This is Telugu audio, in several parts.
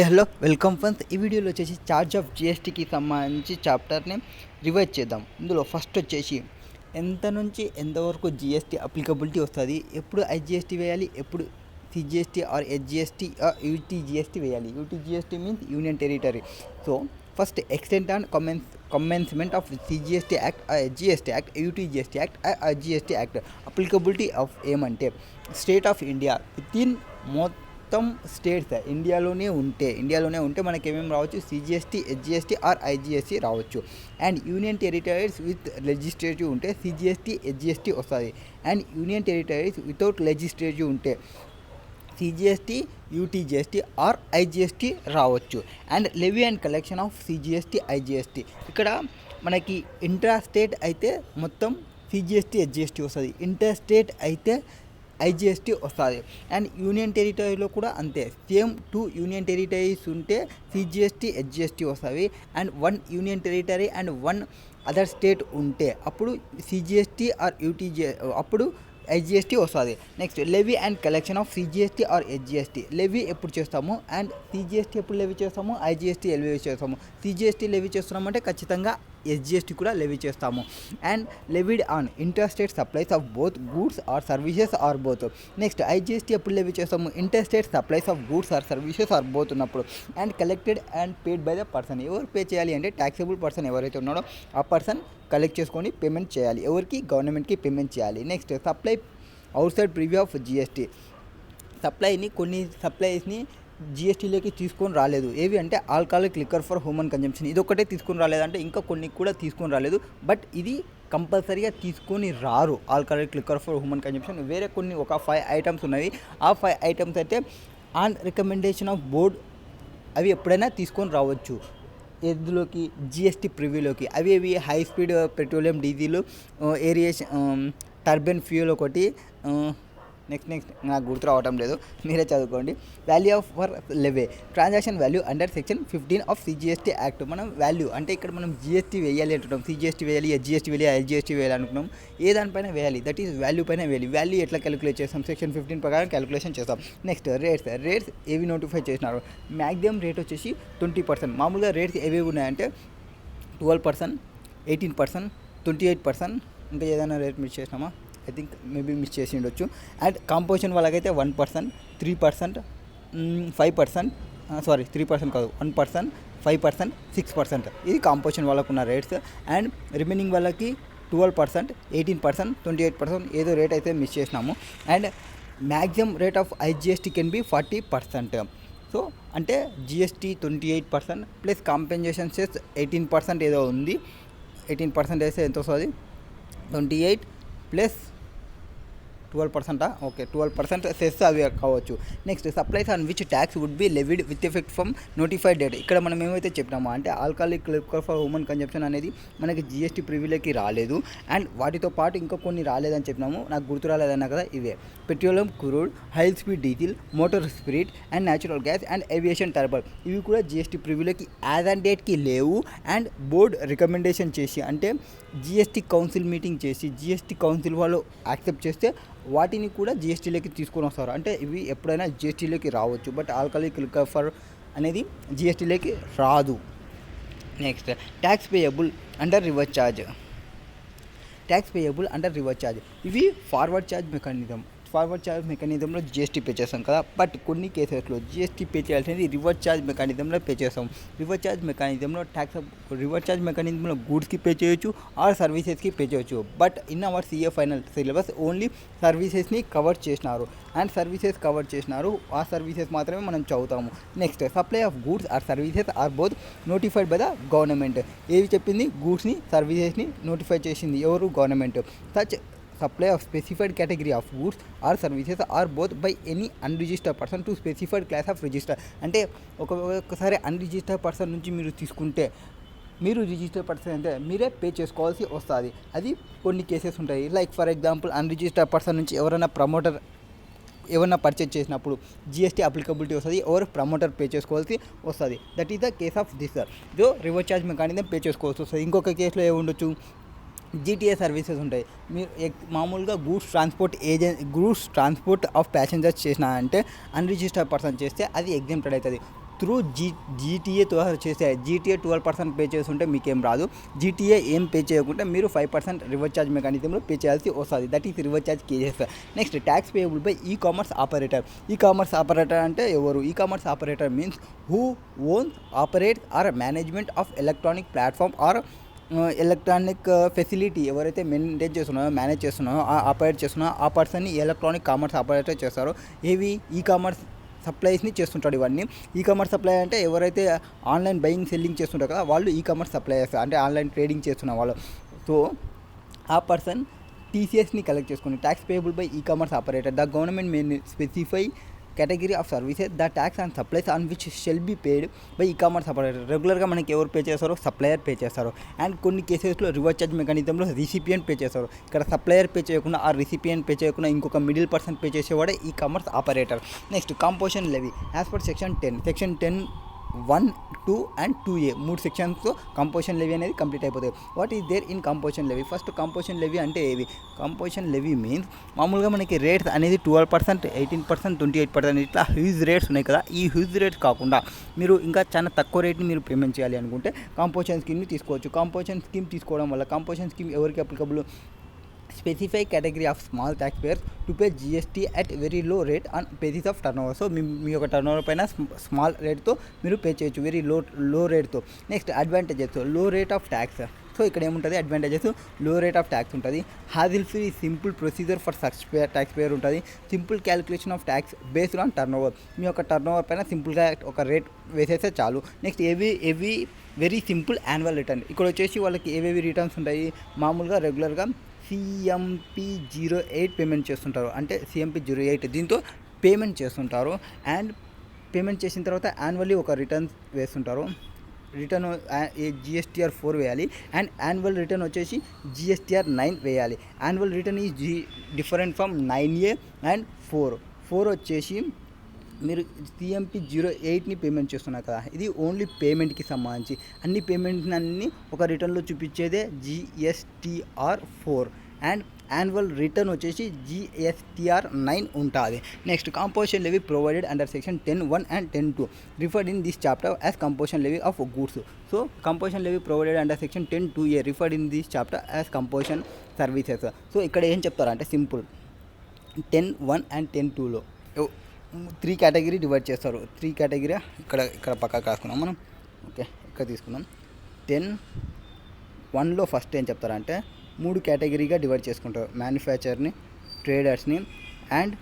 Hello welcome friends. ఈ వీడియోలో వచ్చేసి ఛార్జ్ ఆఫ్ జిఎస్టీకి సంబంధించి చాప్టర్ని రివైజ్ చేద్దాం. ఇందులో ఫస్ట్ వచ్చేసి ఎంత నుంచి ఎంతవరకు జిఎస్టీ అప్లికబిలిటీ వస్తుంది, ఎప్పుడు ఐజిఎస్టీ వేయాలి, ఎప్పుడు CGST or HGST or UTGST వేయాలి. UTGST means union territory. So first extent and commencement of CGST Act, GST Act, UTGST Act, GST Act. Applicability of ఏమంటే స్టేట్ ఆఫ్ ఇండియా వితిన్ మొత్తం స్టేట్స్ ఇండియాలోనే ఉంటే మనకి ఏమేమి రావచ్చు, సిజిఎస్టీ, హెచ్జిఎస్టీ ఆర్ ఐజిఎస్టీ రావచ్చు. And union territories with legislative ఉంటే సిజిఎస్టీ, హెచ్జిఎస్టీ వస్తుంది. And union territories without legislative ఉంటే సిజిఎస్టీ, యూటీజిఎస్టీ ఆర్ ఐజిఎస్టీ రావచ్చు. And levy and collection of CGST, IGST. ఇక్కడ మనకి ఇంట్రా స్టేట్ అయితే మొత్తం సిజిఎస్టీ, హెచ్జిఎస్టీ వస్తుంది, ఇంటర్ స్టేట్ అయితే ఐజిఎస్టీ వస్తుంది. అండ్ యూనియన్ టెరిటరీలో కూడా అంతే, సేమ్ 2 యూనియన్ టెరిటరీస్ ఉంటే సిజిఎస్టీ, హెచ్జిఎస్టీ వస్తుంది. And 1 union territory and 1 other state ఉంటే అప్పుడు సిజిఎస్టీ ఆర్ అప్పుడు ఐజిఎస్టీ వస్తుంది. Next levy and collection of CGST or UGST. Levy ఎప్పుడు చేస్తాము అండ్ సిజిఎస్టీ ఎప్పుడు లెవీ చేస్తాము, ఐజిఎస్టీ లెవీ చేస్తాము. సిజిఎస్టీ లెవీ చేస్తున్నామంటే ఖచ్చితంగా హెచ్జిఎస్టీ కూడా లెవీ చేస్తాము. And levied on inter state supplies of both goods or services or both. Next IGST ఎప్పుడు లెవీ చేస్తాము, inter state supplies of goods or services or both ఉన్నప్పుడు. And collected and paid by the person. ఎవరు పే చేయాలి అంటే ట్యాక్సబుల్ పర్సన్ ఎవరైతే ఉన్నాడో ఆ పర్సన్ కలెక్ట్ చేసుకొని పేమెంట్ చేయాలి. ఎవరికి, గవర్నమెంట్కి పేమెంట్ చేయాలి. Next supply out side preview of GST. కొన్ని సప్లైస్ని జిఎస్టీలోకి తీసుకొని రాలేదు. ఏవి అంటే alcoholic liquor for human consumption, ఇది ఒకటే తీసుకొని రాలేదంటే ఇంకా కొన్ని కూడా తీసుకొని రాలేదు. బట్ ఇది కంపల్సరీగా తీసుకొని రారు, alcoholic liquor for human consumption. వేరే కొన్ని ఒక 5 ఐటమ్స్ ఉన్నవి. ఆ 5 ఐటమ్స్ అయితే ఆన్ రికమెండేషన్ ఆఫ్ బోర్డ్ అవి ఎప్పుడైనా తీసుకొని రావచ్చు ఎందులోకి, జిఎస్టీ ప్రివ్యూలోకి. అవి high speed petroleum, diesel, aviation, turbine fuel ఒకటి. నెక్స్ట్ నాకు గుర్తు రావటం లేదు, మీరే చదువుకోండి. Value of for levy, transaction value under section 15 of CGST act. మనం వాల్యూ అంటే ఇక్కడ మనం జిఎస్టీ వేయాలి అంటున్నాం, సిజిఎస్టీ వేయాలి, హెచ్జిఎస్టీ వేయాలి, ఐజిఎస్టీ వేయాలి అనుకున్నాం. ఏ దానిపైన వేయాలి, దట్ ఈస్ వాల్యూ పైన వేయాలి. వాల్యూ ఎట్లా క్యాలిక్యులేట్ చేస్తాం, సెక్షన్ 15 ప్రకారం క్యాలిక్యులేషన్ చేస్తాం. నెక్స్ట్ రేట్స్ ఏవి నోటిఫై చేసినారు. మ్యాక్సిమం రేట్ వచ్చేసి 20%. మామూలుగా రేట్స్ ఏవేవి ఉన్నాయంటే 12%, 18%, 28%. ఇంకా ఏదైనా రేట్ మిస్ చేసినామా, ఐ థింక్ మేబీ మిస్ చేసి ఉండొచ్చు. అండ్ కాంపోజిషన్ వాళ్ళకైతే 1%, 3%, 5%, 3% కాదు, 1%, 5%, 6%. ఇది కాంపోజిషన్ వాళ్ళకు ఉన్న రేట్స్. అండ్ రిమైనింగ్ వాళ్ళకి 12%, 18%, 28% ఏదో రేట్ అయితే మిస్ చేసినాము. And maximum rate of IGST can be 40%. So అంటే జిఎస్టీ 28% ప్లస్ కాంపెన్సేషన్ సెస్ 18% ఏదో ఉంది. 18% వేస్తే ఎంత వస్తుంది, 28 ప్లస్ 12%. ఓకే, 12% సెస్ అవి కావచ్చు. Next supplies on which tax would be levied with effect from notified date. ఇక్కడ మనం ఏమైతే చెప్పినామో అంటే alcoholic liquor for human consumption అనేది మనకి జిఎస్టీ ప్రివ్యూలోకి రాలేదు. అండ్ వాటితో పాటు ఇంకా కొన్ని రాలేదని చెప్పినాము, నాకు గుర్తు రాలేదన్నా కదా. ఇవే petroleum crude, high speed diesel, motor spirit and natural gas and aviation turbine. ఇవి కూడా జిఎస్టీ ప్రివ్యూలోకి యాజ్ అండ్ డేట్కి లేవు. అండ్ బోర్డ్ రికమెండేషన్ చేసి అంటే జిఎస్టీ కౌన్సిల్ మీటింగ్ చేసి జిఎస్టీ కౌన్సిల్ వాళ్ళు యాక్సెప్ట్ చేస్తే వాటిని కూడా జిఎస్టీలోకి తీసుకొని వస్తారు. అంటే ఇవి ఎప్పుడైనా జిఎస్టీలోకి రావచ్చు, బట్ ఆల్కహాలిక్ లిక్కర్ ఫర్ అనేది జిఎస్టీలోకి రాదు. Next tax payable under reverse charge. ఇవి ఫార్వర్డ్ ఛార్జ్ మెకానిజంలో జిఎస్టీ పే చేస్తాం కదా. బట్ కొన్ని కేసెస్లో జిఎస్టీ పే చేయాల్సింది రివర్స్ ఛార్జ్ మెకానిజంలో పే చేస్తాం. రివర్స్ ఛార్జ్ మెకానిజంలో గూడ్స్కి పే చేయొచ్చు ఆర్ సర్వీసెస్కి పే చేయొచ్చు. But in our CA final syllabus only సర్వీసెస్ని కవర్ చేసినారు. ఆ సర్వీసెస్ మాత్రమే మనం చదువుతాము. Next supply of goods or services or both notified by the government. ఏవి చెప్పింది, గూడ్స్ని, సర్వీసెస్ని నోటిఫై చేసింది ఎవరు, government. Such supply of specified category of goods or services or both by any unregistered person to specified class of register. అంటే ఒక్కొక్కసారి అన్రిజిస్టర్డ్ పర్సన్ నుంచి మీరు తీసుకుంటే మీరు రిజిస్టర్డ్ పర్సన్ అంటే మీరే పే చేసుకోవాల్సి వస్తుంది. అది కొన్ని కేసెస్ ఉంటాయి. Like for example unregistered person నుంచి ఎవరైనా ప్రమోటర్ ఏమన్నా పర్చేజ్ చేసినప్పుడు జిఎస్టీ అప్లికబిలిటీ వస్తుంది, ఎవరు ప్రమోటర్ పే చేసుకోవాల్సి వస్తుంది. That is the case of this. So reverse charge mechanism pay చేసుకోవాల్సి వస్తుంది. ఇంకొక కేసులో ఏముండొచ్చు, జీటీఏ సర్వీసెస్ ఉంటాయి. మీరు మామూలుగా గూడ్స్ ట్రాన్స్పోర్ట్ ఆఫ్ ప్యాసింజర్స్ చేసిన అంటే అన్రిజిస్టర్డ్ పర్సన్ చేస్తే అది ఎగ్జెంప్టెడ్ అవుతుంది. త్రూ జీటీఏ ద్వారా చేసే జీటీఏ 12% పే చేస్తుంటే మీకేం రాదు. జీటీఏ ఏం పే చేయకుంటే మీరు 5% రివర్స్ ఛార్జ్ మెకానిజంలో పే చేయాల్సి వస్తుంది. That is reverse charge cases. Next tax payable by e commerce operator. E commerce operator అంటే ఎవరు? E commerce operator means who ones, operate or management of electronic platform are electronic facility. ఎవరైతే మెయింటైన్ చేస్తున్నారో, మేనేజ్ చేస్తున్నారో, ఆపరేట్ చేస్తున్నారో ఆ పర్సన్ని ఎలక్ట్రానిక్ కామర్స్ ఆపరేటర్ చేస్తారో. ఏవి? ఈ కామర్స్ సప్లైస్ని చేస్తుంటాడు. ఇవన్నీ ఈ కామర్స్ సప్లై అంటే ఎవరైతే ఆన్లైన్ బయింగ్ సెల్లింగ్ చేస్తుంటారు కదా వాళ్ళు ఈ కామర్స్ సప్లై చేస్తారు, అంటే ఆన్లైన్ ట్రేడింగ్ చేస్తున్న వాళ్ళు. సో ఆ పర్సన్ టీసీఎస్ని కలెక్ట్ చేసుకుని tax payable by e commerce operator. The government May specify category of services the tax and supplies on which shall be paid by e commerce operator. రెగ్యులర్గా మనకి ఎవరు పే చేస్తారో? సప్లయర్ పే చేస్తారు. అండ్ కొన్ని కేసెస్లో రివర్స్ ఛార్జ్ మెకానిజంలో రిసిపియెంట్ పే చేస్తారు. ఇక్కడ సప్లయర్ పే చేయకుండా ఆ రిసిపియెంట్ పే చేయకుండా ఇంకొక మిడిల్ పర్సన్ పే చేసేవాడే e commerce operator. Next composition levy as per section 10. Section 10(1), 2 and 2A 3 సెక్షన్స్తో కంపోజిషన్ లెవీ అనేది కంప్లీట్ అయిపోతుంది. What is there in composition levy? First composition levy అంటే ఏవి? కంపోజిషన్ లెవీ మీన్స్ మామూలుగా మనకి రేట్స్ అనేది 12%, 18%, 28% ఇట్లా హ్యూజ్ రేట్స్ ఉన్నాయి కదా. ఈ హ్యూజ్ రేట్స్ కాకుండా మీరు ఇంకా చాలా తక్కువ రేట్ని మీరు పేమెంట్ చేయాలి అనుకుంటే కంపోజిషన్ స్కీమ్ని తీసుకోవచ్చు. కంపోజిషన్ స్కీమ్ తీసుకోవడం వల్ల కంపోజిషన్ స్కీమ్ ఎవరికి applicable? Specify category of small tax payers to pay GST at very low rate on basis of turnover. So మీ యొక్క టర్న్ ఓవర్ పైన స్మాల్ రేట్తో మీరు పే చేయొచ్చు, వెరీ లో రేట్తో. Next advantages, low rate of tax. So ఇక్కడ ఏముంటుంది? Advantages low rate of tax ఉంటుంది. Hassle free simple procedure for such tax payer ఉంటుంది. Simple calculation of tax based on turn over. మీ యొక్క టర్న్ ఓవర్ పైన సింపుల్గా ఒక రేట్ వేసేస్తే చాలు. నెక్స్ట్ ఏవి వెరీ సింపుల్ యాన్యువల్ రిటర్న్. ఇక్కడ వచ్చేసి వాళ్ళకి ఏవేవి రిటర్న్స్ ఉంటాయి? మామూలుగా రెగ్యులర్గా CMP-08 పేమెంట్ చేస్తుంటారు, అంటే CMP-08 దీంతో పేమెంట్ చేస్తుంటారు. అండ్ పేమెంట్ చేసిన తర్వాత యాన్యువల్లీ ఒక రిటర్న్ వేస్తుంటారు. రిటర్న్ GSTR 4 వేయాలి. అండ్ యాన్యువల్ రిటర్న్ వచ్చేసి GSTR 9 వేయాలి. Annual return is different from 9A and 4 వచ్చేసి మీరు CMP-08ని పేమెంట్ చేస్తున్నారు కదా, ఇది ఓన్లీ పేమెంట్కి సంబంధించి. అన్ని పేమెంట్ని అన్ని ఒక రిటర్న్లో చూపించేదే GSTR 4. అండ్ యాన్యువల్ రిటర్న్ వచ్చేసి GSTR 9 ఉంటుంది. Next composition levy provided under section 10(1) and 10(2) referred in this chapter as composition levy of goods. So composition levy provided under section 10(2A) referred in this chapter as composition services. So ఇక్కడ ఏం చెప్తారంటే సింపుల్ 10(1) అండ్ 10(2)లో 3 కేటగిరీ డివైడ్ చేస్తారు. 3 కేటగిరీ ఇక్కడ పక్కకు రాసుకున్నాం మనం. ఓకే, ఇక్కడ తీసుకున్నాం. 10(1)లో ఫస్ట్ ఏం చెప్తారంటే 3 కేటగిరీగా డివైడ్ చేసుకుంటారు. మ్యానుఫ్యాక్చర్ని, ట్రేడర్స్ని అండ్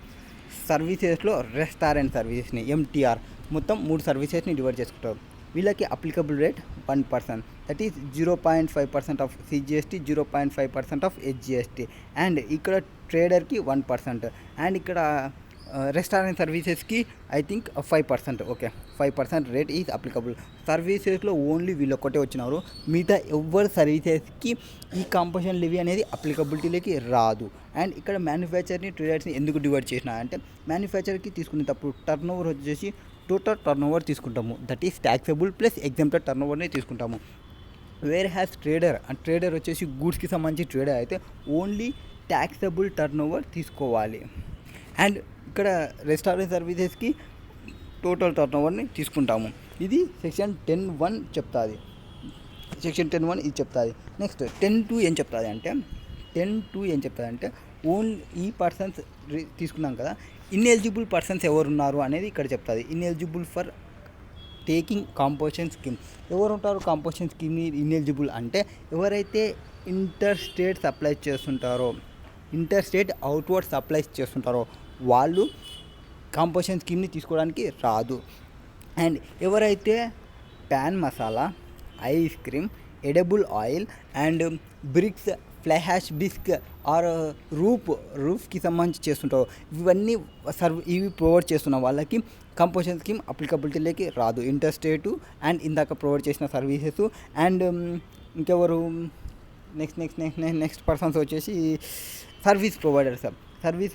సర్వీసెస్లో రెస్టారెంట్ సర్వీసెస్ని, MTR, మొత్తం 3 సర్వీసెస్ని డివైడ్ చేసుకుంటారు. వీళ్ళకి applicable rate 1%, that is 0.5% of CGST, 0.5% of SGST. And ఇక్కడ ట్రేడర్కి 1%. అండ్ ఇక్కడ రెస్టారెంట్ సర్వీసెస్కి I think 5%. Okay, 5% rate is applicable. సర్వీసెస్లో ఓన్లీ వీళ్ళు ఒక్కటే వచ్చినారు. మిగతా ఎవరి సర్వీసెస్కి ఈ కంపోజిషన్ లెవీ అనేది అప్లికబిలిటీలోకి రాదు. అండ్ ఇక్కడ మ్యానుఫ్యాక్చర్ని, ట్రేడర్స్ని ఎందుకు డివైడ్ చేసినా అంటే మ్యానుఫ్యాక్చర్కి తీసుకునేటప్పుడు టర్న్ ఓవర్ వచ్చేసి టోటల్ టర్న్ ఓవర్ తీసుకుంటాము, that is taxable plus exempted టర్న్ ఓవర్ని తీసుకుంటాము. వేర్ హ్యాస్ ట్రేడర్ వచ్చేసి గూడ్స్కి సంబంధించి ట్రేడర్ అయితే ఓన్లీ ట్యాక్సబుల్ టర్న్ ఓవర్ తీసుకోవాలి. అండ్ ఇక్కడ రెస్టారెంట్ సర్వీసెస్కి టోటల్ టర్న్ ఓవర్ని తీసుకుంటాము. ఇది సెక్షన్ 10(1) చెప్తుంది. సెక్షన్ 10(1) ఇది చెప్తుంది. నెక్స్ట్ 10(2) ఏం చెప్తుంది అంటే ఓన్లీ ఈ పర్సన్స్ తీసుకున్నాం కదా, ఇన్ఎలిజిబుల్ పర్సన్స్ ఎవరున్నారు అనేది ఇక్కడ చెప్తుంది. Ineligible for taking composition scheme. ఎవరు ఉంటారు కంపోజిషన్ స్కీమ్ని ఇన్ఎలిజిబుల్ అంటే? ఎవరైతే ఇంటర్ స్టేట్ అవుట్వర్డ్ సప్లైస్ చేస్తుంటారో వాళ్ళు కంపోజిషన్ స్కీమ్ని తీసుకోవడానికి రాదు. అండ్ ఎవరైతే pan masala, ice cream, edible oil and bricks, fly ash bricks or రూఫ్కి సంబంధించి చేస్తుంటారో ఇవి ప్రొవైడ్ చేస్తున్న వాళ్ళకి కంపోజిషన్ స్కీమ్ అప్లికబిలిటీలోకి రాదు. ఇంటర్ స్టేటు అండ్ ఇందాక ప్రొవైడ్ చేసిన సర్వీసెస్. అండ్ ఇంకెవరు నెక్స్ట్ పర్సన్స్ వచ్చేసి సర్వీస్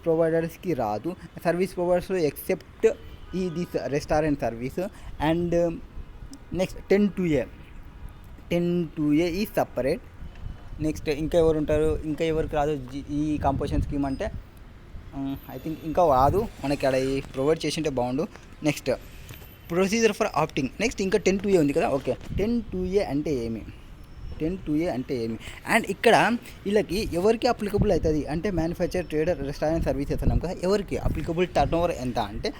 ప్రొవైడర్స్కి రాదు. సర్వీస్ ప్రొవైడర్స్లో except this restaurant service. And next 10(2A ఈ సపరేట్. నెక్స్ట్ ఇంకా ఎవరికి రాదు ఈ కంపోజిషన్ స్కీమ్ అంటే? ఐ థింక్ ఇంకా రాదు, మనకి అక్కడ ప్రొవైడ్ చేసింటే బాగుండు. Next procedure for opting. Next ఇంకా 10(2)A ఉంది కదా. ఓకే, 10(2)A అంటే ఏమి, 10(2)A అంటే ఏమి అండ్ ఇక్కడ వీళ్ళకి ఎవరికి అప్లికబుల్ అవుతుంది అంటే మ్యానుఫ్యాక్చర్, ట్రేడర్, రెస్టారెంట్ సర్వీసెస్ అన్నాం కదా. ఎవరికి అప్లికబుల్ టర్న్ ఓవర్ ఎంత అంటే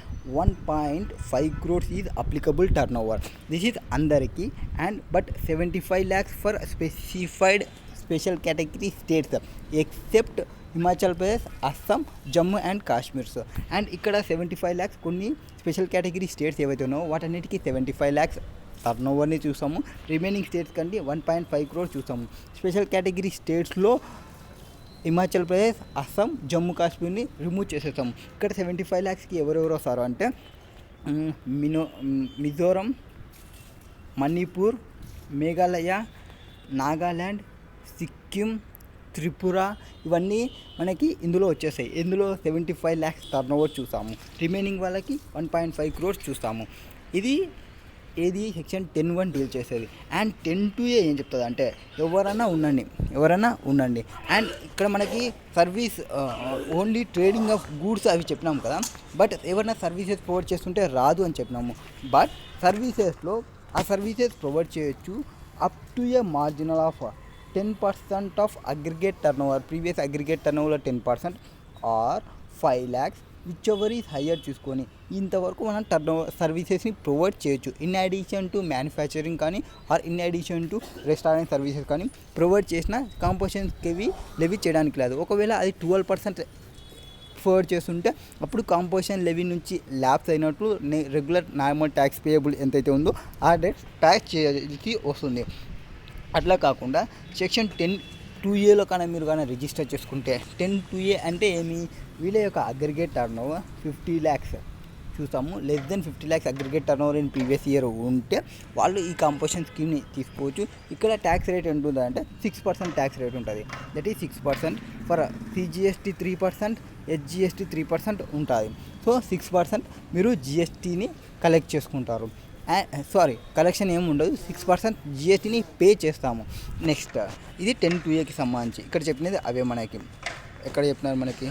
1.5 crores is applicable turnover. This is అందరికీ and but 75 lakhs for specified special category states except Himachal Pradesh, Assam, Jammu and Kashmirs. And ఇక్కడ 75 lakhs కొన్ని స్పెషల్ కేటగిరీ స్టేట్స్ ఏవైతే ఉన్నాయో వాటన్నిటికీ 75 lakhs టర్న్ ఓవర్ని చూసాము. రిమైనింగ్ స్టేట్స్ కంటే 1.5 crores చూసాము. స్పెషల్ కేటగిరీ స్టేట్స్లో హిమాచల్ ప్రదేశ్, అస్సాం, జమ్మూ కాశ్మీర్ని రిమూవ్ చేసేసాము. ఇక్కడ 75 lakhsకి ఎవరెవరు వస్తారు అంటే మిజోరం, మణిపూర్, మేఘాలయ, నాగాల్యాండ్, సిక్కిం, త్రిపుర ఇవన్నీ మనకి ఇందులో వచ్చేసాయి. ఇందులో 75 lakhs టర్న్ ఓవర్ చూసాము. రిమైనింగ్ వాళ్ళకి 1.5 crores చూస్తాము. ఇది ఏది సెక్షన్ 10(1) డీల్ చేసేది. అండ్ 10(2)A ఏం చెప్తుంది అంటే ఎవరైనా ఉండండి అండ్ ఇక్కడ మనకి service only trading of goods అవి చెప్పినాం కదా. బట్ ఎవరైనా సర్వీసెస్ ప్రొవైడ్ చేస్తుంటే రాదు అని చెప్పినాము. బట్ సర్వీసెస్లో ఆ సర్వీసెస్ ప్రొవైడ్ చేయొచ్చు up to a marginal of 10% of aggregate turnover, previous aggregate టర్న్ ఓవర్లో 10% or 5 lakhs whichever is higher చూసుకొని ఇంతవరకు మనం టర్న్ ఓవర్ సర్వీసెస్ని ప్రొవైడ్ చేయొచ్చు. ఇన్ అడిషన్ టు మ్యానుఫ్యాక్చరింగ్ కానీ or in addition to restaurant services కానీ ప్రొవైడ్ చేసిన కాంపోజిషన్స్కి లెవీ చేయడానికి లేదు. ఒకవేళ అది 12% ప్రొవైడ్ చేస్తుంటే అప్పుడు కాంపోజిషన్ లెవీ నుంచి ల్యాబ్స్ అయినట్లు రెగ్యులర్ నార్మల్ ట్యాక్స్ పేయబుల్ ఎంతైతే ఉందో ఆ ట్యాక్స్ చేయాల్సి వస్తుంది. అట్లా కాకుండా సెక్షన్ 10(2)Aలో కానీ మీరు కానీ రిజిస్టర్ చేసుకుంటే 10(2)A అంటే ఏమి, వీళ్ళ యొక్క అగ్రిగేట్ టర్న్ ఓవర్ 50 lakhs చూస్తాము. Less than 50 lakhs aggregate turn over in previous year ఉంటే వాళ్ళు ఈ కాంపోజిషన్ స్కీమ్ని తీసుకోవచ్చు. ఇక్కడ ట్యాక్స్ రేట్ ఎంత ఉంటుందంటే 6% ట్యాక్స్ రేట్ ఉంటుంది. That is 6% for CGST 3%, SGST 3% ఉంటుంది. సో 6% మీరు GSTని కలెక్ట్ చేసుకుంటారు. కలెక్షన్ ఏమి ఉండదు, 6% GSTని పే చేస్తాము. నెక్స్ట్ ఇది 10(2)Aకి సంబంధించి ఇక్కడ చెప్పినది అవే. మనకి ఎక్కడ చెప్పినారు, మనకి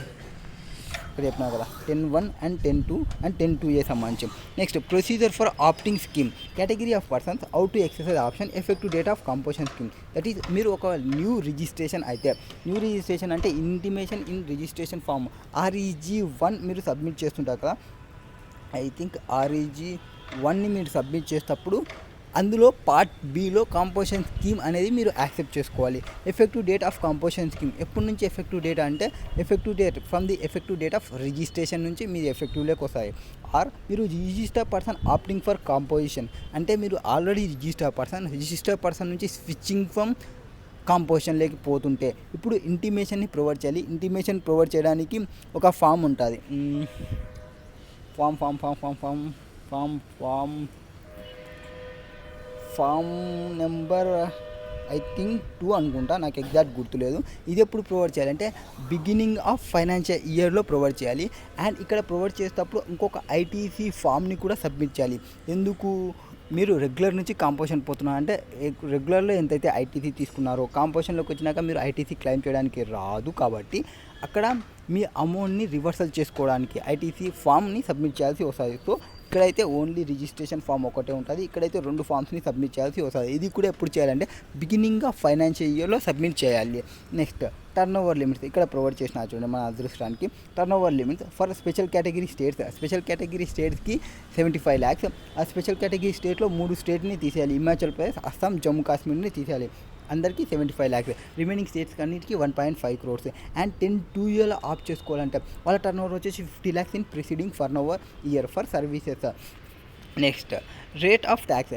ఇక్కడ చెప్పినారు కదా 10(1) అండ్ 10(2) అండ్ 10(2)A సంబంధించి. Next procedure for opting scheme, category of persons how to exercise option, effective date of composition scheme. That is మీరు ఒక న్యూ రిజిస్ట్రేషన్ అయితే, న్యూ రిజిస్ట్రేషన్ అంటే intimation in registration form REG1 మీరు సబ్మిట్ చేస్తుంటారు కదా. ఐ థింక్ REG1ని మీరు సబ్మిట్ చేసేటప్పుడు అందులో పార్ట్ బిలో కాంపోజిషన్ స్కీమ్ అనేది మీరు యాక్సెప్ట్ చేసుకోవాలి. Effective date of composition scheme ఎప్పటి నుంచి ఎఫెక్టివ్ డేట్ అంటే effective date from the effective date of registration నుంచి మీరు ఎఫెక్టివ్లోకి వస్తాయి. ఆర్ మీరు register person opting for composition అంటే మీరు ఆల్రెడీ రిజిస్టర్ పర్సన్ నుంచి స్విచ్చింగ్ ఫ్రమ్ కాంపోజిషన్ లేకపోతుంటే ఇప్పుడు ఇంటిమేషన్ని ప్రొవైడ్ చేయాలి. ఇంటిమేషన్ ప్రొవైడ్ చేయడానికి ఒక ఫామ్ ఉంటుంది. ఫామ్ నెంబర్ ఐ థింక్ 2 అనుకుంటా, నాకు ఎగ్జాక్ట్ గుర్తులేదు. ఇది ఎప్పుడు ప్రొవైడ్ చేయాలంటే బిగినింగ్ ఆఫ్ ఫైనాన్షియల్ ఇయర్లో ప్రొవైడ్ చేయాలి. అండ్ ఇక్కడ ప్రొవైడ్ చేసేటప్పుడు ఇంకొక ITC ఫామ్ని కూడా సబ్మిట్ చేయాలి. ఎందుకు, మీరు రెగ్యులర్ నుంచి కాంపోజిషన్ పోతున్నారు అంటే రెగ్యులర్లో ఎంతైతే ITC తీసుకున్నారో కాంపోజిషన్లోకి వచ్చినాక మీరు ITC క్లెయిమ్ చేయడానికి రాదు. కాబట్టి అక్కడ మీ అమౌంట్ని రివర్సల్ చేసుకోవడానికి ITC ఫామ్ని సబ్మిట్ చేయాల్సి వస్తుంది. సో ఇక్కడైతే ఓన్లీ రిజిస్ట్రేషన్ ఫామ్ ఒకటే ఉంటుంది, ఇక్కడైతే 2 ఫామ్స్ని సబ్మిట్ చేయాల్సి వస్తుంది. ఇది కూడా ఎప్పుడు చేయాలంటే బిగినింగ్ ఆఫ్ ఫైనాన్షియల్ ఇయర్లో సబ్మిట్ చేయాలి. నెక్స్ట్ టర్న్ ఓవర్ లిమిట్స్ ఇక్కడ ప్రొవైడ్ చేసిన చూడండి మన అదృష్టానికి. Turnover limits for special category స్టేట్స్కి 75 lakhs. ఆ స్పెషల్ కేటగిరీ స్టేట్లో 3 స్టేట్ని తీసేయాలి, హిమాచల్ ప్రదేశ్, అస్సాం, జమ్మూ కాశ్మీర్ని తీసేయాలి. అందరికీ 75 lakhs. రిమైనింగ్ స్టేట్స్కి అన్నిటికీ 1.5 crores. అండ్ 10(2)Aలో ఆప్ చేసుకోవాలంటే వాళ్ళ టర్న్ ఓవర్ వచ్చేసి 50 lakhs in preceding turn over year for services. Next rate of tax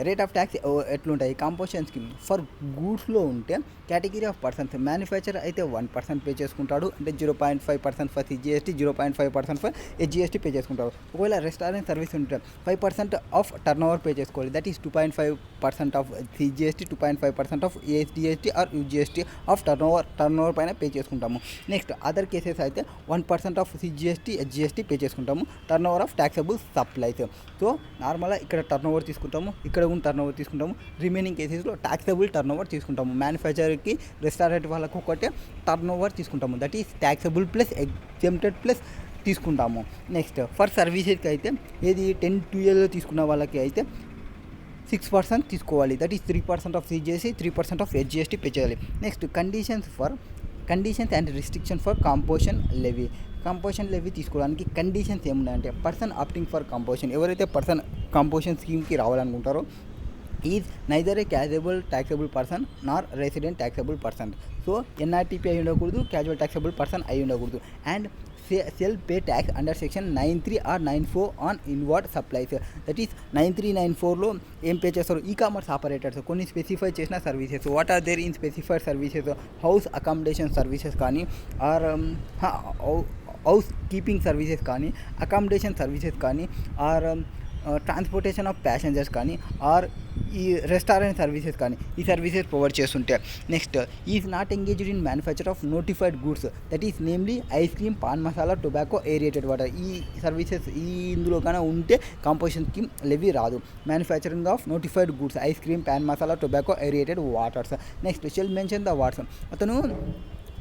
ఎట్లుంటాయి కాంపోజిషన్ స్కీమ్ ఫర్ గూడ్స్లో ఉంటే కేటగిరీ ఆఫ్ పర్సన్స్ మ్యానుఫ్యాక్చర్ అయితే 1% పే చేసుకుంటాడు అంటే 0.5% for CGST, 0.5% for SGST pay చేసుకుంటాడు. ఒకవేళ రెస్టారెంట్ సర్వీస్ ఉంటే 5% ఆఫ్ టర్న్ ఓవర్ పే చేసుకోవాలి. That is 2.5% of CGST, 2.5% of SGST or UGST of turnover పైన పే చేసుకుంటాము. నెక్స్ట్ అదర్ కేసెస్ అయితే 1% ఆఫ్ CGST, SGST పే చేసుకుంటాము. Turnover of taxable supplies. So నార్మల్గా ఇక్కడ టర్న్ ఓవర్ తీసుకుంటాము, ఇక్కడ కూడా టర్న్ ఓవర్ తీసుకుంటాము. రిమైనింగ్ కేసెస్లో ట్యాక్సబుల్ టర్న్ ఓవర్ తీసుకుంటాము. మ్యానుఫ్యాక్చర్కి రెస్టారెంట్ వాళ్ళకు ఒకటే టర్న్ ఓవర్ తీసుకుంటాము. That is taxable plus exempted plus తీసుకుంటాము. నెక్స్ట్ ఫర్ సర్వీసెస్కి అయితే ఏది 10-12 తీసుకున్న వాళ్ళకి అయితే 6% తీసుకోవాలి. That is 3% of CGST, 3% of HGST pay చేయాలి. Next conditions and restriction for composition levy. Composition levy తీసుకోవడానికి కండిషన్స్ ఏమున్నాయంటే పర్సన్ ఆప్టింగ్ ఫర్ కంపోజిషన్, ఎవరైతే పర్సన్ కంపోజిషన్ స్కీమ్కి రావాలనుకుంటారో is neither a casual taxable person nor resident taxable person. So NRTP అయి ఉండకూడదు, క్యాజువల్ ట్యాక్సబుల్ పర్సన్ అయి ఉండకూడదు. And sell pay tax under section 9(3) or 9(4) on inward supplies. That is 9(3), 9(4లో ఏం పే చేస్తారు? ఈ కామర్స్ ఆపరేటర్స్ కొన్ని స్పెసిఫై చేసిన services. What are there in specified services? House accommodation services కానీ, ఆర్ హౌస్ కీపింగ్ సర్వీసెస్ కానీ, అకామిడేషన్ సర్వీసెస్ కానీ, ఆర్ ట్రాన్స్పోర్టేషన్ ఆఫ్ ప్యాసింజర్స్ కానీ, ఆర్ ఈ రెస్టారెంట్ సర్వీసెస్ కానీ ఈ సర్వీసెస్ ప్రొవైడ్ చేస్తుంటే. Next is not engaged in manufacture of notified goods. That is namely ice cream, pan masala, tobacco, aerated water. ఈ సర్వీసెస్ ఇందులో కానీ ఉంటే కంపోజిషన్ స్కీమ్ లెవీ రాదు. Manufacturing of notified goods, ice cream, pan masala, tobacco, aerated waters. Next shall mention the words. అతను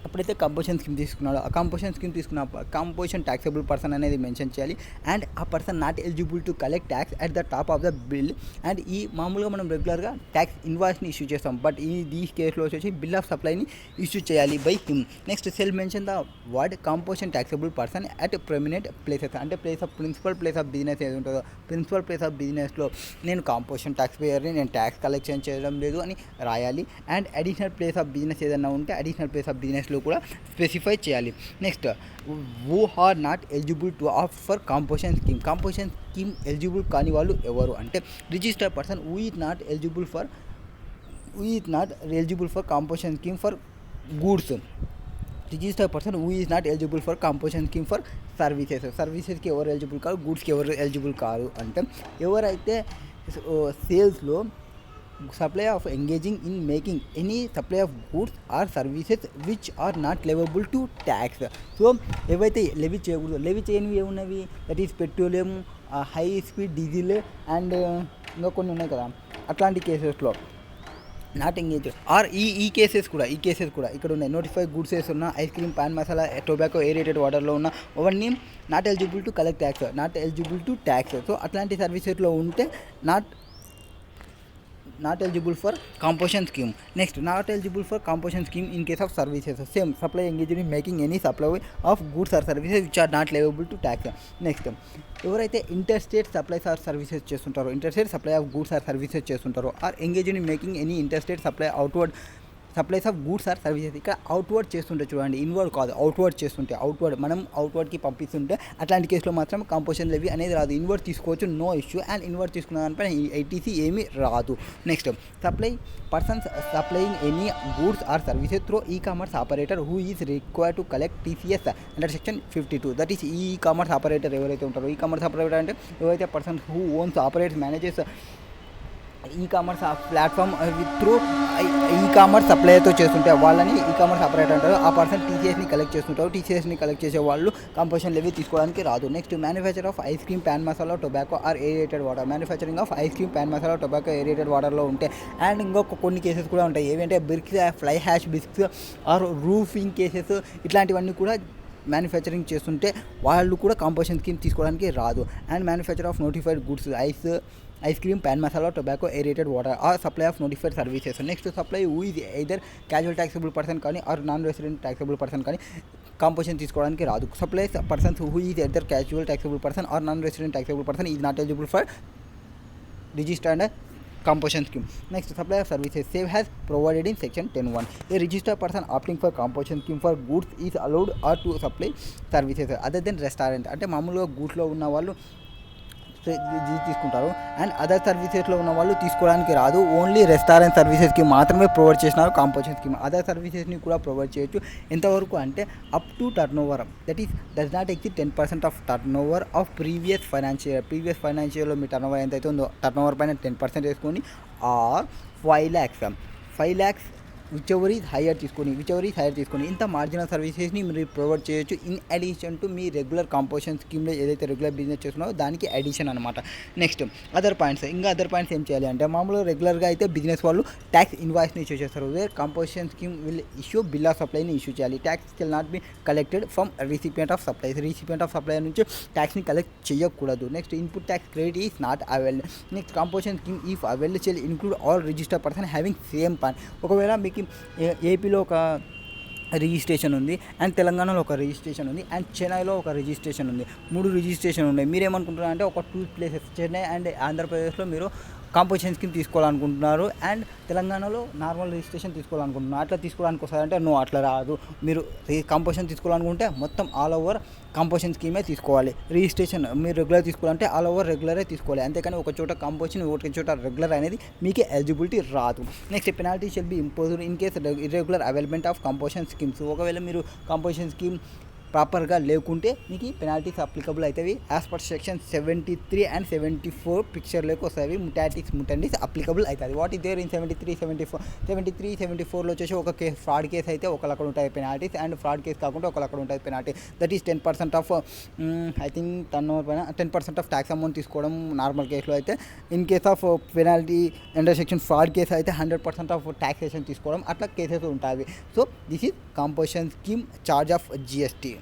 ఎప్పుడైతే కంపోజిషన్ స్కీమ్ తీసుకున్నాడో ఆ కంపోజిషన్ స్కీమ్ తీసుకున్న కంపోజిషన్ ట్యాక్సబుల్ పర్సన్ అనేది మెన్షన్ చేయాలి. అండ్ ఆ person not eligible to collect tax at the top of the bill. And ఈ మామూలుగా మనం రెగ్యులర్గా ట్యాక్స్ ఇన్వాయిస్ని ఇష్యూ చేస్తాం, బట్ ఈ కేసులో వచ్చేసి బిల్ ఆఫ్ సప్లైని ఇష్యూ చేయాలి by him. Next cell mention the word composition taxable person at prominent places. అంటే ప్రిన్సిపల్ ప్లేస్ ఆఫ్ బిజినెస్ ఏది ఉంటుందో ప్రిన్సిపల్ ప్లేస్ ఆఫ్ బిజినెస్లో నేను కంపోజిషన్ ట్యాక్స్ పేయర్ని, నేను ట్యాక్స్ కలెక్షన్ చేయడం లేదు అని రాయాలి. And additional place of business ఏదైనా ఉంటే అడిషనల్ ప్లేస్ ఆఫ్ బిజినెస్లో కూడా స్పెసిఫై చేయాలి. Next who are not eligible to opt for composition scheme. Composition scheme eligible కాని వాళ్ళు ఎవరు అంటే registered person who is not eligible for composition scheme for goods. Registered person who is not eligible for composition scheme for సర్వీసెస్కి ఎవరు ఎలిజిబుల్ కాదు, గూడ్స్కి ఎవరు ఎలిజిబుల్ కాదు అంటే ఎవరైతే సేల్స్లో supply of engaging in making any supply of goods or services which are not liable to tax. So ఏవైతే లెవీ చేయకూడదు, లెవీ చేయనివి ఏమున్నవి? That is petroleum, high speed diesel and ఇంకా కొన్ని ఉన్నాయి కదా. అట్లాంటి కేసెస్లో నాట్ ఎంగేజ్ ఆర్ ఈ కేసెస్ కూడా ఇక్కడ ఉన్నాయి. నోటిఫైడ్ గూడ్స్ ఉన్న ice cream, pan masala, tobacco, aerated వాటర్లో ఉన్న అవన్నీ not eligible to collect tax, not eligible to tax. So అట్లాంటి సర్వీసెస్లో ఉంటే not eligible for composition scheme. Next, not eligible for composition scheme in case of services. Same, supply engaged in making any supply of goods or services which are not liable to tax. Next, ఎవరైతే ఇంటర్స్టేట్ సప్లైస్ ఆర్ సర్వీసెస్ చేస్తుంటారో, interstate supply of goods or services చేస్తుంటారో, or engaged in making any interstate supply outward supplies of goods or services. ఇక్కడ అవుట్వర్డ్ చేస్తుంటే చూడండి, ఇన్వర్డ్ కాదు, అవుట్వర్డ్ చేస్తుంటే, మనం అవుట్వర్డ్కి పంపిస్తుంటే అట్లాంటి కేసులో మాత్రం కంపోజిషన్ లెవీ అనేది రాదు. ఇన్వర్డ్ తీసుకోవచ్చు, నో ఇష్యూ. అండ్ ఇన్వర్డ్ తీసుకున్న దానిపైన ఐటీసీ ఏమీ రాదు. Next persons supplying any goods or services through e commerce operator who is required to collect TCS under section 52. That is e commerce operator ఎవరైతే ఉంటారో, ఈ కామర్స్ ఆపరేటర్ అంటే ఎవరైతే persons who owns, operates, manages e commerce platform through e commerce సప్లైతో చేస్తుంటే వాళ్ళని ఈ కామర్స్ ఆపరేటర్ అంటారు. ఆ పర్సన్ టీసీఎస్ని కలెక్ట్ చేస్తుంటారు. టీసీఎస్ని కలెక్ట్ చేసే వాళ్ళు కంపోజిషన్ లెవీ తీసుకోవడానికి రాదు. Next manufacture of ice cream, pan masala, tobacco or aerated water. Manufacturing of ice cream, pan masala, tobacco, aerated వాటర్లో ఉంటే. అండ్ ఇంకొక కొన్ని కేసెస్ కూడా ఉంటాయి. ఏవంటే bricks, fly ash bricks or roofing cases, ఇట్లాంటివన్నీ కూడా మ్యానుఫ్యాక్చరింగ్ చేస్తుంటే వాళ్ళు కూడా కంపోజిషన్ స్కీమ్ తీసుకోవడానికి రాదు. And manufacture of notified goods, ice cream, pan masala, tobacco, aerated water or supply of notified services. Next supply who is either casual taxable person కానీ or non resident taxable person కానీ కంపోజిషన్ తీసుకోవడానికి రాదు. Supply persons who is either casual taxable person or non resident taxable person is not eligible for registered composition scheme. Next, supply of services save has provided in section 10(1). A registered person opting for composition scheme for goods is allowed or to supply services other than restaurant. అంటే మామూలుగా గూడ్స్లో ఉన్న వాళ్ళు తీసుకుంటారు. అండ్ అదర్ సర్వీసెస్లో ఉన్న వాళ్ళు తీసుకోవడానికి రాదు. ఓన్లీ రెస్టారెంట్ సర్వీసెస్కి మాత్రమే ప్రొవైడ్ చేసినారు కంపోజిషన్ స్కీమ్. అదర్ సర్వీసెస్ని కూడా ప్రొవైడ్ చేయొచ్చు. ఎంతవరకు అంటే up to turnover, that is does not exceed 10% of turnover of previous ఫైనాన్షియల్లో మీ టర్న్ ఓవర్ ఎంతైతే ఉందో టర్న్ ఓవర్ పైన 10% వేసుకొని or 5 lakhs whichever is higher తీసుకొని ఇంత మార్జినల్ సర్వీసెస్ని మీరు ప్రొవైడ్ చేయొచ్చు. ఇన్ అడిషన్ టు మీ రెగ్యులర్ కాంపోజిషన్ స్కీమ్లో ఏదైతే రెగ్యులర్ బిజినెస్ చేస్తున్నారో దానికి అడిషన్ అనమాట. నెక్స్ట్ అదర్ పాయింట్స్ ఏం చేయాలి అంటే మామూలుగా రెగ్యులర్గా అయితే బిజినెస్ వాళ్ళు ట్యాక్స్ ఇన్వాయిస్ని ఇష్యూ చేస్తారు. Where composition scheme will issue bill of సప్లైని ఇష్యూ చేయాలి. Tax shall not be collected from recipient of supply నుంచి ట్యాక్స్ని కలెక్ట్ చేయకూడదు. Next input tax credit is not availed. Next composition scheme if availed shall include all registered person having same PAN. ఒకవేళ మీకు ఏపీలో ఒక రిజిస్ట్రేషన్ ఉంది అండ్ తెలంగాణలో ఒక రిజిస్ట్రేషన్ ఉంది అండ్ చెన్నైలో ఒక రిజిస్ట్రేషన్ ఉంది, 3 రిజిస్ట్రేషన్ ఉన్నాయి. మీరు ఏమనుకుంటున్నారు అంటే ఒక 2 ప్లేసెస్ చెన్నై అండ్ ఆంధ్రప్రదేశ్లో మీరు కాంపోజిషన్ స్కీమ్ తీసుకోవాలనుకుంటున్నారు అండ్ తెలంగాణలో నార్మల్ రిజిస్ట్రేషన్ తీసుకోవాలనుకుంటున్నారు. అట్లా తీసుకోవడానికి వస్తారంటే నో, అట్లా రాదు. మీరు కాంపోజిషన్ తీసుకోవాలనుకుంటే మొత్తం ఆల్ ఓవర్ కాంపోజిషన్ స్కీమే తీసుకోవాలి. రిజిస్ట్రేషన్ మీరు రెగ్యులర్ తీసుకోవాలంటే ఆల్ ఓవర్ రెగ్యులరే తీసుకోవాలి. అంతేకాని ఒక చోట కాంపోజిషన్ ఒక చోట రెగ్యులర్ అనేది మీకే ఎలిజిబిలిటీ రాదు. Next penalty shall be imposed in case irregular availability of composition schemes. ఒకవేళ మీరు కాంపోజిషన్ స్కీమ్ ప్రాపర్గా లేకుంటే మీకు పెనాల్టీస్ అప్లికబుల్ అవుతాయి. యాజ్ పర్ సెక్షన్ 73 and 74 పిక్చర్లోకి వస్తాయి. ముటాటిక్స్ అప్లికబుల్ అవుతుంది. వాట్ ఈస్ దేర్ ఇన్ 73, 74లో వచ్చేసి ఒక కేసు ఫ్రాడ్ కేసు అయితే ఒకళ్ళు అక్కడ ఉంటాయి పెనాల్టీస్ అండ్ ఫ్రాడ్ కేసు కాకుండా ఒకళ్ళు అక్కడ ఉంటుంది penalty. That is 10% of I think turnover పైన 10% ఆఫ్ ట్యాక్స్ అమౌంట్ తీసుకోవడం నార్మల్ కేసులో అయితే. In case of penalty under section fraud case అయితే 100% ఆఫ్ ట్యాక్సేషన్ తీసుకోవడం అట్లా కేసెస్ ఉంటాయి. So this is composition scheme charge of GST.